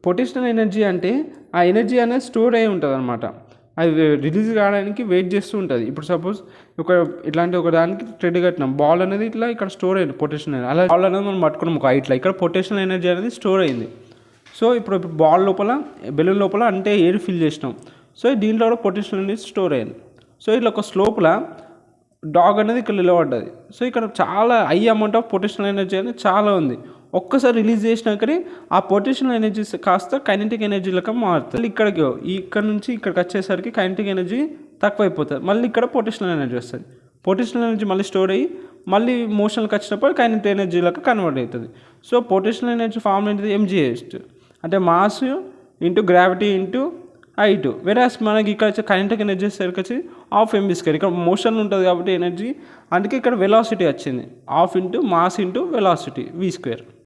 Potential energy అంటే ఆ energy అనేది స్టోర్ అయి ఉంటుంది అనమాట. అది రిలీజ్ కావడానికి వెయిట్ చేస్తూ ఉంటుంది. ఇప్పుడు సపోజ్ ఇట్లాంటి ఒక దానికి థ్రెడ్ కట్టినాం, బాల్ అనేది ఇట్లా ఇక్కడ స్టోర్ అయింది పొటెన్షియల్ ఎనర్జీ. అలా బాల్ అనేది మనం పట్టుకున్నాం ఒక ఇట్లా, ఇక్కడ పొటెన్షియల్ ఎనర్జీ అనేది స్టోర్ అయింది. సో ఇప్పుడు బాల్ లోపల, బెలూన్ లోపల అంటే ఎయిర్ ఫిల్ చేసినాం. సో దీంట్లో కూడా పొటెన్షియల్ అనేది స్టోర్ అయింది. సో ఇట్లా ఒక స్లోప్లో డాగ్ అనేది ఇక్కడ నిలబడ్డది. సో ఇక్కడ చాలా high amount of potential energy అనేది చాలా ఉంది. ఒక్కసారి రిలీజ్ చేసినాకనే ఆ పొటెన్షియల్ ఎనర్జీ కాస్త కైనెటిక్ ఎనర్జీ లెక్క మారుతుంది. ఇక్కడ నుంచి ఇక్కడికి వచ్చేసరికి కైనెటిక్ ఎనర్జీ తక్కువైపోతుంది. మళ్ళీ ఇక్కడ పొటెన్షియల్ ఎనర్జీ వస్తుంది. పొటెన్షియల్ ఎనర్జీ మళ్ళీ స్టోర్ అయ్యి మళ్ళీ మోషన్కి వచ్చినప్పుడు కైనెటిక్ ఎనర్జీ లెక్క కన్వర్ట్ అవుతుంది. సో పొటెన్షియల్ ఎనర్జీ ఫార్మ్ ఏంటిది? ఎంజీఎస్ అంటే mass into gravity into height. Whereas మనకి ఇక్కడ వచ్చే కైనెటిక్ ఎనర్జీ వచ్చి హాఫ్ ఎంబీ స్క్వేర్. ఇక్కడ మోషన్ ఉంటుంది కాబట్టి ఎనర్జీ, అందుకే ఇక్కడ వెలాసిటీ వచ్చింది. Half into mass into velocity v².